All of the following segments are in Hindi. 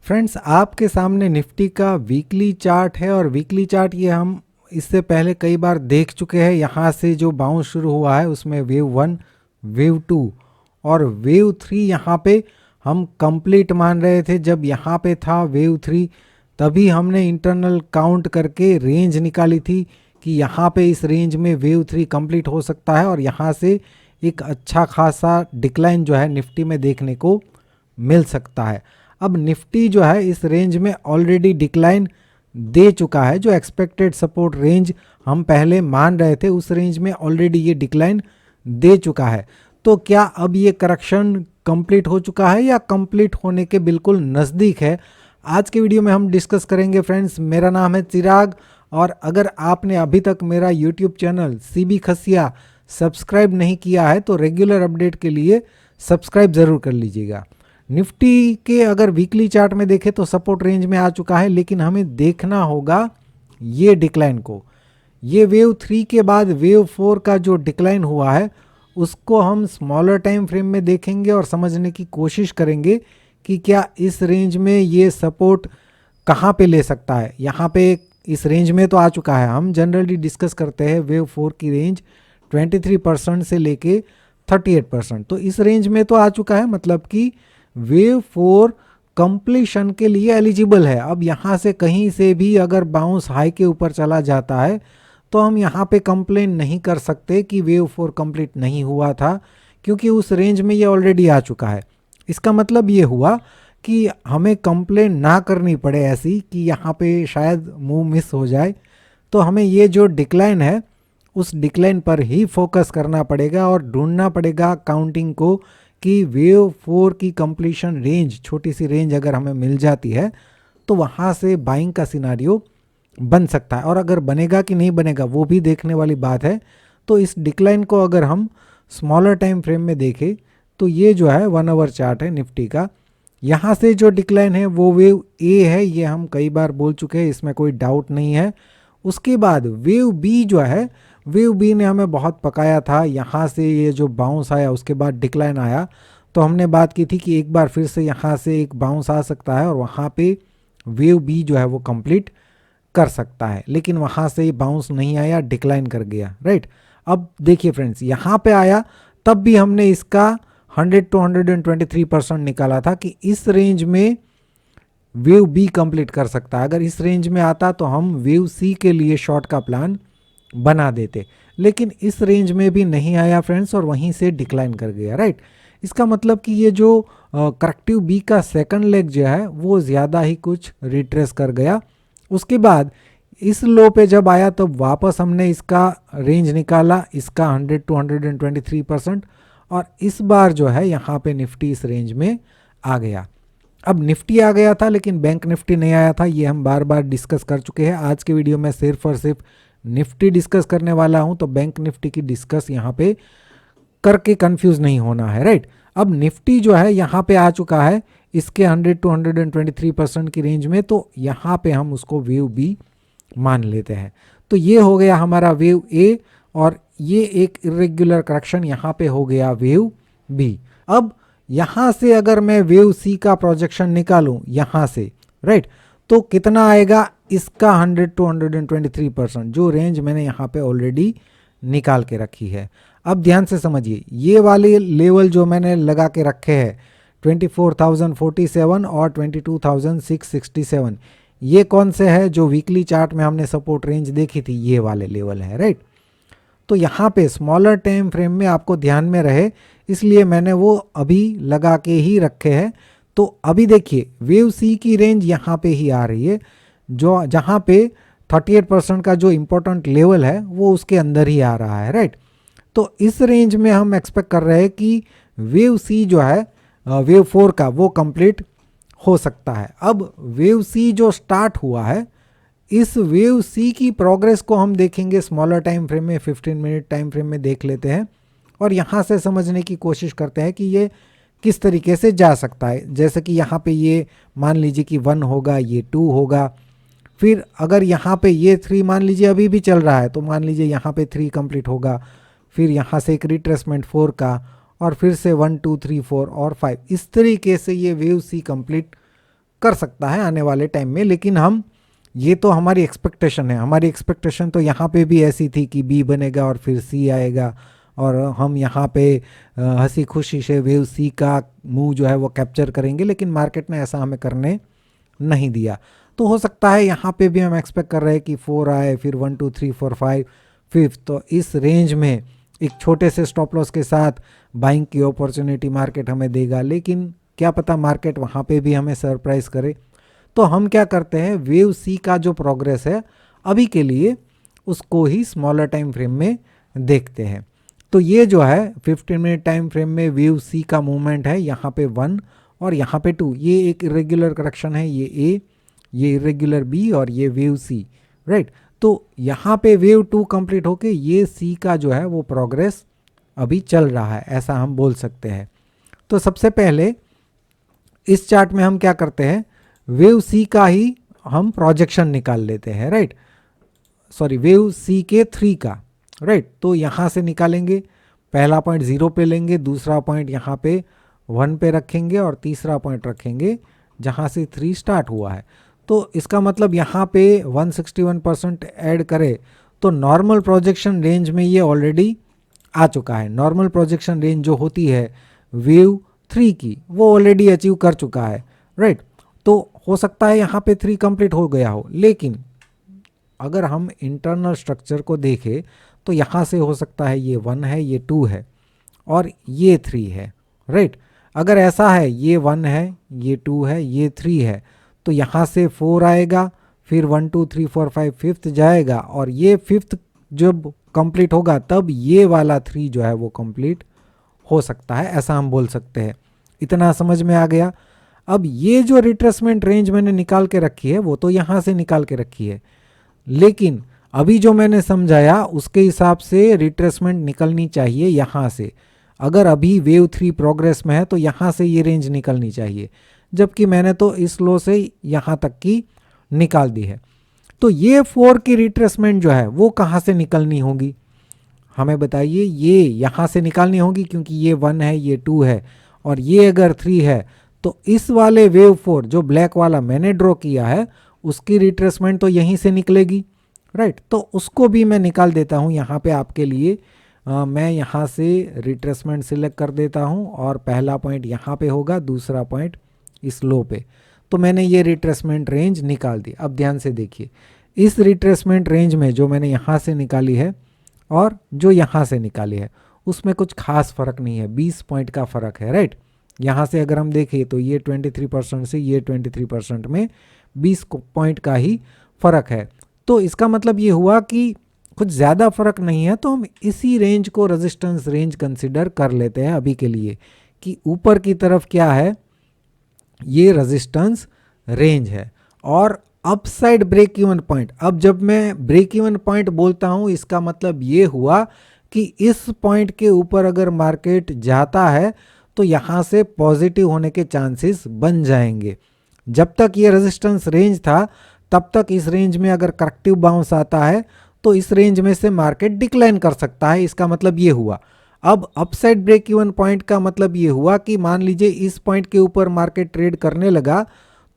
फ्रेंड्स, आपके सामने निफ्टी का वीकली चार्ट है और वीकली चार्ट ये हम इससे पहले कई बार देख चुके हैं। यहाँ से जो बाउंस शुरू हुआ है उसमें वेव 1, वेव 2 और वेव 3 यहाँ पे हम कंप्लीट मान रहे थे। जब यहाँ पे था वेव 3 तभी हमने इंटरनल काउंट करके रेंज निकाली थी कि यहाँ पे इस रेंज में वेव 3 कंप्लीट हो सकता है और यहाँ से एक अच्छा खासा डिक्लाइन जो है निफ्टी में देखने को मिल सकता है। अब निफ्टी जो है इस रेंज में ऑलरेडी डिक्लाइन दे चुका है। जो एक्सपेक्टेड सपोर्ट रेंज हम पहले मान रहे थे उस रेंज में ऑलरेडी ये डिक्लाइन दे चुका है। तो क्या अब ये करेक्शन कंप्लीट हो चुका है या कंप्लीट होने के बिल्कुल नज़दीक है? आज के वीडियो में हम डिस्कस करेंगे फ्रेंड्स। मेरा नाम है चिराग और अगर आपने अभी तक मेरा यूट्यूब चैनल सीबी खसिया सब्सक्राइब नहीं किया है तो रेगुलर अपडेट के लिए सब्सक्राइब ज़रूर कर लीजिएगा। निफ्टी के अगर वीकली चार्ट में देखें तो सपोर्ट रेंज में आ चुका है, लेकिन हमें देखना होगा ये डिक्लाइन को। ये वेव 3 के बाद वेव 4 का जो डिक्लाइन हुआ है उसको हम स्मॉलर टाइम फ्रेम में देखेंगे और समझने की कोशिश करेंगे कि क्या इस रेंज में ये सपोर्ट कहाँ पे ले सकता है। यहाँ पे इस रेंज में तो आ चुका है। हम जनरली डिस्कस करते हैं वेव 4 की रेंज 23% से लेके 38%, तो इस रेंज में तो आ चुका है, मतलब कि वेव 4 कंप्लीशन के लिए एलिजिबल है। अब यहाँ से कहीं से भी अगर बाउंस हाई के ऊपर चला जाता है तो हम यहाँ पे कंप्लेन नहीं कर सकते कि वेव 4 कंप्लीट नहीं हुआ था, क्योंकि उस रेंज में ये ऑलरेडी आ चुका है। इसका मतलब ये हुआ कि हमें कंप्लेन ना करनी पड़े ऐसी कि यहाँ पे शायद मूव मिस हो जाए। तो हमें ये जो डिक्लाइन है उस डिक्लाइन पर ही फोकस करना पड़ेगा और ढूंढना पड़ेगा काउंटिंग को कि वेव 4 की कंप्लीशन रेंज, छोटी सी रेंज अगर हमें मिल जाती है तो वहाँ से बाइंग का सिनारियो बन सकता है। और अगर बनेगा कि नहीं बनेगा वो भी देखने वाली बात है। तो इस डिक्लाइन को अगर हम स्मॉलर टाइम फ्रेम में देखें तो ये जो है 1 आवर चार्ट है निफ्टी का। यहाँ से जो डिक्लाइन है वो वेव ए है, ये हम कई बार बोल चुके हैं, इसमें कोई डाउट नहीं है। उसके बाद वेव बी जो है, वेव बी ने हमें बहुत पकाया था। यहाँ से ये जो बाउंस आया उसके बाद डिक्लाइन आया तो हमने बात की थी कि एक बार फिर से यहाँ से एक बाउंस आ सकता है और वहाँ पे वेव बी जो है वो कंप्लीट कर सकता है। लेकिन वहाँ से बाउंस नहीं आया, डिक्लाइन कर गया, राइट। अब देखिए फ्रेंड्स, यहाँ पे आया तब भी हमने इसका 100 to 123% निकाला था कि इस रेंज में वेव बी कंप्लीट कर सकता है। अगर इस रेंज में आता तो हम वेव सी के लिए शॉर्ट का प्लान बना देते, लेकिन इस रेंज में भी नहीं आया फ्रेंड्स और वहीं से डिक्लाइन कर गया, राइट। इसका मतलब कि ये जो करेक्टिव बी का सेकंड लेग जो है वो ज़्यादा ही कुछ रिट्रेस कर गया। उसके बाद इस लो पे जब आया तो वापस हमने इसका रेंज निकाला, इसका 100 to 123%, और इस बार जो है यहाँ पे निफ्टी इस रेंज में आ गया। अब निफ्टी आ गया था लेकिन बैंक निफ्टी नहीं आया था, ये हम बार बार डिस्कस कर चुके हैं। आज के वीडियो में सिर्फ और सिर्फ निफ्टी डिस्कस करने वाला हूं, तो बैंक निफ्टी की डिस्कस यहाँ पे करके कंफ्यूज नहीं होना है, राइट। अब निफ्टी जो है यहाँ पे आ चुका है इसके 100 to 123% की रेंज में, तो यहाँ पे हम उसको वेव बी मान लेते हैं। तो ये हो गया हमारा वेव ए और ये एक इरेग्युलर करेक्शन यहाँ पे हो गया वेव बी। अब यहाँ से अगर मैं वेव सी का प्रोजेक्शन निकालूं यहाँ से, राइट, तो कितना आएगा? इसका 100 to 123%, जो रेंज मैंने यहाँ पे ऑलरेडी निकाल के रखी है। अब ध्यान से समझिए, ये वाले लेवल जो मैंने लगा के रखे हैं 24,047 और 22,667, ये कौन से है? जो वीकली चार्ट में हमने सपोर्ट रेंज देखी थी, ये वाले लेवल है, राइट। तो यहाँ पे स्मॉलर टाइम फ्रेम में आपको ध्यान में रहे इसलिए मैंने वो अभी लगा के ही रखे हैं। तो अभी देखिए वेव सी की रेंज यहाँ पे ही आ रही है, जो जहाँ पे 38% का जो इम्पोर्टेंट लेवल है वो उसके अंदर ही आ रहा है, राइट। तो इस रेंज में हम एक्सपेक्ट कर रहे हैं कि वेव सी जो है वेव 4 का वो कंप्लीट हो सकता है। अब वेव सी जो स्टार्ट हुआ है, इस वेव सी की प्रोग्रेस को हम देखेंगे स्मॉलर टाइम फ्रेम में, 15 मिनट टाइम फ्रेम में देख लेते हैं और यहाँ से समझने की कोशिश करते हैं कि ये किस तरीके से जा सकता है। जैसे कि यहाँ पे ये मान लीजिए कि 1 होगा, ये 2 होगा, फिर अगर यहाँ पे ये 3 मान लीजिए अभी भी चल रहा है तो मान लीजिए यहाँ पे 3 कंप्लीट होगा, फिर यहाँ से एक रिट्रेसमेंट 4 का और फिर से 1 2 3 4 और 5, इस तरीके से ये वेव सी कंप्लीट कर सकता है आने वाले टाइम में, लेकिन हम ये तो हमारी एक्सपेक्टेशन है। हमारी एक्सपेक्टेशन तो यहाँ पे भी ऐसी थी कि बी बनेगा और फिर सी आएगा और हम यहाँ पे हंसी खुशी से वेव सी का मूव जो है वो कैप्चर करेंगे, लेकिन मार्केट ने ऐसा हमें करने नहीं दिया। तो हो सकता है यहाँ पे भी हम एक्सपेक्ट कर रहे हैं कि 4 आए, फिर 1 2 3 4 5 5, तो इस रेंज में एक छोटे से स्टॉप लॉस के साथ बाइंग की अपॉर्चुनिटी मार्केट हमें देगा, लेकिन क्या पता मार्केट वहाँ पे भी हमें सरप्राइज करे। तो हम क्या करते हैं, वेव सी का जो प्रोग्रेस है अभी के लिए उसको ही स्मॉलर टाइम फ्रेम में देखते हैं। तो ये जो है 15 मिनट टाइम फ्रेम में वेव सी का मूवमेंट है, यहाँ पे 1 और यहाँ पे 2, ये एक इरेगुलर करेक्शन है, ये ए, ये इरेगुलर बी और ये वेव सी, राइट। तो यहाँ पे वेव 2 कंप्लीट होके ये सी का जो है वो प्रोग्रेस अभी चल रहा है, ऐसा हम बोल सकते हैं। तो सबसे पहले इस चार्ट में हम क्या करते हैं, वेव सी का ही हम प्रोजेक्शन निकाल लेते हैं, राइट। सॉरी, वेव सी के 3 का, राइट। तो यहाँ से निकालेंगे, पहला पॉइंट 0 पे लेंगे, दूसरा पॉइंट यहाँ पे 1 पे रखेंगे और तीसरा पॉइंट रखेंगे जहाँ से 3 स्टार्ट हुआ है। तो इसका मतलब यहाँ पे 161% ऐड करे तो नॉर्मल प्रोजेक्शन रेंज में ये ऑलरेडी आ चुका है। नॉर्मल प्रोजेक्शन रेंज जो होती है वेव 3 की वो ऑलरेडी अचीव कर चुका है, राइट। तो हो सकता है यहाँ पे 3 कंप्लीट हो गया हो, लेकिन अगर हम इंटरनल स्ट्रक्चर को देखें तो यहाँ से हो सकता है ये 1 है, ये 2 है और ये 3 है, राइट। अगर ऐसा है, ये 1 है, ये 2 है, ये 3 है, तो यहाँ से 4 आएगा, फिर 1 2 3 4 5 5th जाएगा और ये 5th जब कंप्लीट होगा तब ये वाला 3 जो है वो कंप्लीट हो सकता है, ऐसा हम बोल सकते हैं। इतना समझ में आ गया। अब ये जो रिट्रेसमेंट रेंज मैंने निकाल के रखी है वो तो यहाँ से निकाल के रखी है, लेकिन अभी जो मैंने समझाया उसके हिसाब से रिट्रेसमेंट निकलनी चाहिए यहाँ से। अगर अभी वेव 3 प्रोग्रेस में है तो यहाँ से ये रेंज निकलनी चाहिए, जबकि मैंने तो इस लो से यहाँ तक की निकाल दी है। तो ये 4 की रिट्रेसमेंट जो है वो कहाँ से निकलनी होगी, हमें बताइए। ये यहाँ से निकालनी होगी क्योंकि ये 1 है, ये 2 है और ये अगर 3 है तो इस वाले वेव 4 जो ब्लैक वाला मैंने ड्रॉ किया है उसकी रिट्रेसमेंट तो यहीं से निकलेगी, राइट। तो उसको भी मैं निकाल देता हूँ यहाँ पे आपके लिए। मैं यहाँ से रिट्रेसमेंट सिलेक्ट कर देता हूँ और पहला पॉइंट यहाँ पे होगा, दूसरा पॉइंट इस लो पे। तो मैंने ये रिट्रेसमेंट रेंज निकाल दी। अब ध्यान से देखिए, इस रिट्रेसमेंट रेंज में जो मैंने यहाँ से निकाली है और जो यहाँ से निकाली है उसमें कुछ खास फ़र्क नहीं है, 20 पॉइंट का फ़र्क है, राइट। यहाँ से अगर हम देखें तो ये 23% से ये 23% में 20 पॉइंट का ही फ़र्क है। तो इसका मतलब ये हुआ कि कुछ ज़्यादा फ़र्क नहीं है, तो हम इसी रेंज को रेजिस्टेंस रेंज कंसिडर कर लेते हैं अभी के लिए कि ऊपर की तरफ क्या है, ये रेजिस्टेंस रेंज है। और अपसाइड ब्रेक इवन पॉइंट, अब जब मैं ब्रेक इवन पॉइंट बोलता हूँ इसका मतलब ये हुआ कि इस पॉइंट के ऊपर अगर मार्केट जाता है तो यहाँ से पॉजिटिव होने के चांसेस बन जाएंगे। जब तक ये रेजिस्टेंस रेंज था तब तक इस रेंज में अगर करेक्टिव बाउंस आता है तो इस रेंज में से मार्केट डिक्लाइन कर सकता है, इसका मतलब ये हुआ। अब अपसाइड ब्रेक इवन पॉइंट का मतलब ये हुआ कि मान लीजिए इस पॉइंट के ऊपर मार्केट ट्रेड करने लगा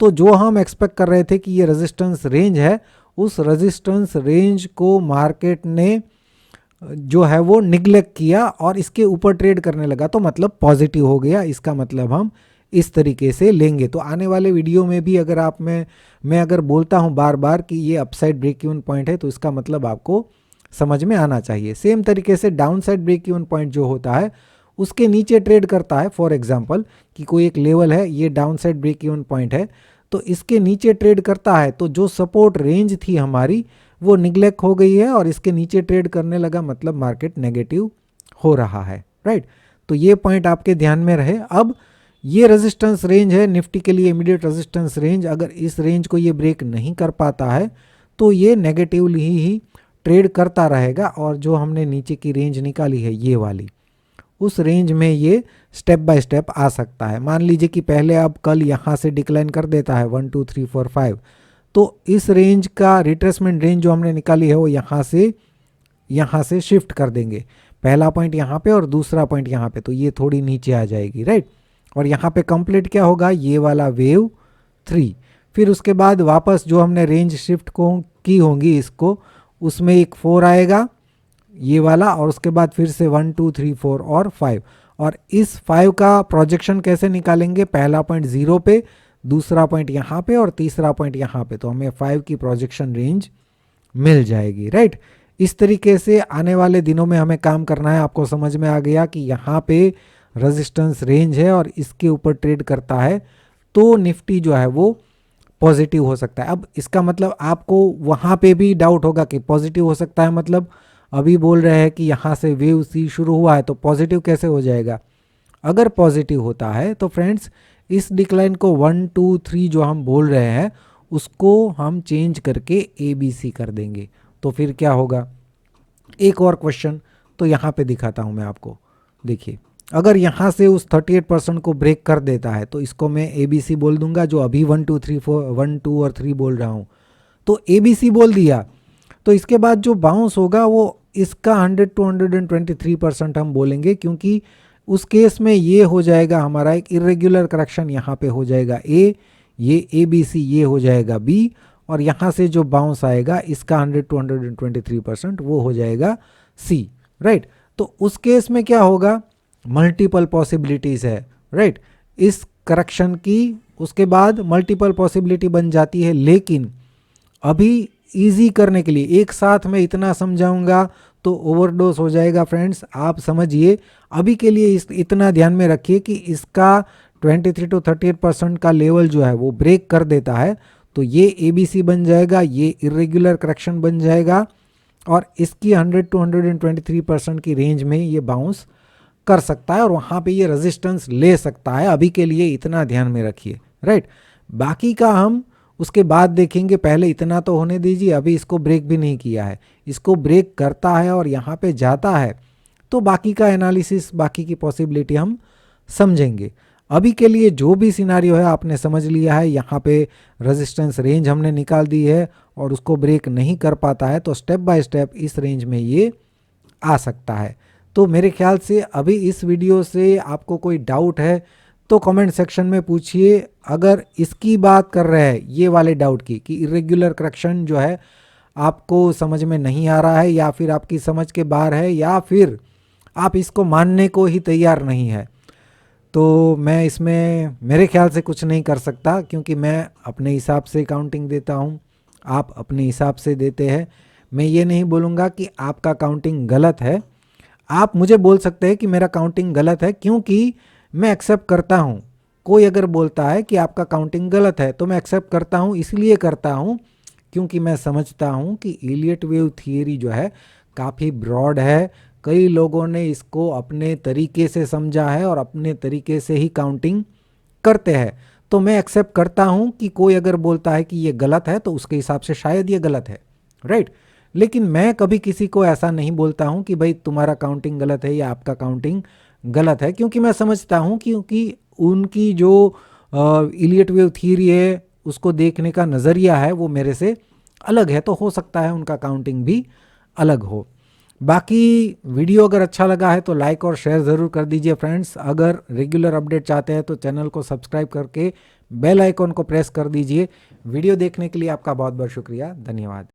तो जो हम एक्सपेक्ट कर रहे थे कि ये रेजिस्टेंस रेंज है, उस रेजिस्टेंस रेंज को मार्केट ने जो है वो निगलेक्ट किया और इसके ऊपर ट्रेड करने लगा, तो मतलब पॉजिटिव हो गया। इसका मतलब हम इस तरीके से लेंगे। तो आने वाले वीडियो में भी अगर आप मैं अगर बोलता हूँ बार बार कि ये अपसाइड ब्रेक इवन पॉइंट है तो इसका मतलब आपको समझ में आना चाहिए। सेम तरीके से down side break even point जो होता है उसके नीचे ट्रेड करता है। फॉर एग्जांपल कि कोई एक लेवल है, ये down side break even point है, तो इसके नीचे ट्रेड करता है तो जो सपोर्ट रेंज थी हमारी वो निगलेक्ट हो गई है और इसके नीचे ट्रेड करने लगा, मतलब मार्केट नेगेटिव हो रहा है, राइट। तो ये पॉइंट आपके ध्यान में रहे। अब ये रेजिस्टेंस रेंज है निफ्टी के लिए, इमीडिएट रेजिस्टेंस रेंज। अगर इस रेंज को ये ब्रेक नहीं कर पाता है तो ये नेगेटिवली ही ट्रेड करता रहेगा और जो हमने नीचे की रेंज निकाली है ये वाली, उस रेंज में ये स्टेप बाय स्टेप आ सकता है। मान लीजिए कि पहले अब कल यहाँ से डिक्लाइन कर देता है 1 2 3 4 5, तो इस रेंज का रिट्रेसमेंट रेंज जो हमने निकाली है वो यहाँ से शिफ्ट कर देंगे। पहला पॉइंट यहाँ पे और दूसरा पॉइंट यहाँ पे, तो ये थोड़ी नीचे आ जाएगी, राइट। और यहाँ पे कंप्लीट क्या होगा, ये वाला वेव 3। फिर उसके बाद वापस जो हमने रेंज शिफ्ट को की होंगी इसको, उसमें एक 4 आएगा ये वाला, और उसके बाद फिर से 1 2 3 4 और 5। और इस 5 का प्रोजेक्शन कैसे निकालेंगे, पहला पॉइंट 0 पे, दूसरा पॉइंट यहाँ पे और तीसरा पॉइंट यहाँ पे, तो हमें 5 की प्रोजेक्शन रेंज मिल जाएगी, राइट। इस तरीके से आने वाले दिनों में हमें काम करना है। आपको समझ में आ गया कि यहाँ पे रेजिस्टेंस रेंज है और इसके ऊपर ट्रेड करता है तो निफ्टी जो है वो पॉजिटिव हो सकता है। अब इसका मतलब आपको वहाँ पे भी डाउट होगा कि पॉजिटिव हो सकता है मतलब अभी बोल रहे हैं कि यहाँ से वेव सी शुरू हुआ है तो पॉजिटिव कैसे हो जाएगा। अगर पॉजिटिव होता है तो फ्रेंड्स इस डिक्लाइन को 1 2 3 जो हम बोल रहे हैं उसको हम चेंज करके ABC कर देंगे। तो फिर क्या होगा, एक और क्वेश्चन तो यहाँ पे दिखाता हूँ मैं आपको। देखिए अगर यहाँ से उस 38% को ब्रेक कर देता है तो इसको मैं ABC बोल दूंगा, जो अभी 1 2 3 4 1 2 और 3 बोल रहा हूँ तो ABC बोल दिया। तो इसके बाद जो बाउंस होगा वो इसका 100 to 123% हम बोलेंगे, क्योंकि उस केस में ये हो जाएगा हमारा एक इरेग्युलर करेक्शन, यहाँ पे हो जाएगा A, ये ABC ये हो जाएगा B, और यहाँ से जो बाउंस आएगा इसका 100 to 123% वो हो जाएगा C, राइट। तो उस केस में क्या होगा, मल्टीपल पॉसिबिलिटीज़ है, राइट। इस करेक्शन की उसके बाद मल्टीपल पॉसिबिलिटी बन जाती है, लेकिन अभी इजी करने के लिए एक साथ मैं इतना समझाऊंगा तो ओवरडोज हो जाएगा फ्रेंड्स। आप समझिए, अभी के लिए इतना ध्यान में रखिए कि इसका 23 to 38% का लेवल जो है वो ब्रेक कर देता है तो ये ABC बन जाएगा, ये इरेग्युलर करेक्शन बन जाएगा और इसकी 100 to 123% की रेंज में ये बाउंस कर सकता है और वहाँ पे ये रेजिस्टेंस ले सकता है। अभी के लिए इतना ध्यान में रखिए, राइट। बाकी का हम उसके बाद देखेंगे, पहले इतना तो होने दीजिए। अभी इसको ब्रेक भी नहीं किया है, इसको ब्रेक करता है और यहाँ पे जाता है तो बाकी का एनालिसिस, बाकी की पॉसिबिलिटी हम समझेंगे। अभी के लिए जो भी सिनारियो है आपने समझ लिया है, यहाँ पे रेजिस्टेंस रेंज हमने निकाल दी है और उसको ब्रेक नहीं कर पाता है तो स्टेप बाय स्टेप इस रेंज में ये आ सकता है। तो मेरे ख्याल से अभी इस वीडियो से आपको कोई डाउट है तो कमेंट सेक्शन में पूछिए। अगर इसकी बात कर रहे हैं ये वाले डाउट की कि इरेग्युलर करेक्शन जो है आपको समझ में नहीं आ रहा है या फिर आपकी समझ के बाहर है या फिर आप इसको मानने को ही तैयार नहीं है, तो मैं इसमें मेरे ख्याल से कुछ नहीं कर सकता, क्योंकि मैं अपने हिसाब से काउंटिंग देता हूँ, आप अपने हिसाब से देते हैं। मैं ये नहीं बोलूँगा कि आपका काउंटिंग गलत है। आप मुझे बोल सकते हैं कि मेरा काउंटिंग गलत है, क्योंकि मैं एक्सेप्ट करता हूँ। कोई अगर बोलता है कि आपका काउंटिंग गलत है तो मैं एक्सेप्ट करता हूँ, इसलिए करता हूँ क्योंकि मैं समझता हूँ कि इलियट वेव थियरी जो है काफ़ी ब्रॉड है। कई लोगों ने इसको अपने तरीके से समझा है और अपने तरीके से ही काउंटिंग करते हैं। तो मैं एक्सेप्ट करता हूँ कि कोई अगर बोलता है कि ये गलत है तो उसके हिसाब से शायद ये गलत है, राइट। लेकिन मैं कभी किसी को ऐसा नहीं बोलता हूँ कि भाई तुम्हारा काउंटिंग गलत है या आपका काउंटिंग गलत है, क्योंकि मैं समझता हूँ क्योंकि उनकी जो इलियट वेव थियरी है उसको देखने का नज़रिया है वो मेरे से अलग है, तो हो सकता है उनका काउंटिंग भी अलग हो। बाकी वीडियो अगर अच्छा लगा है तो लाइक और शेयर ज़रूर कर दीजिए फ्रेंड्स। अगर रेगुलर अपडेट चाहते हैं तो चैनल को सब्सक्राइब करके बेल आइकॉन को प्रेस कर दीजिए। वीडियो देखने के लिए आपका बहुत बहुत शुक्रिया, धन्यवाद।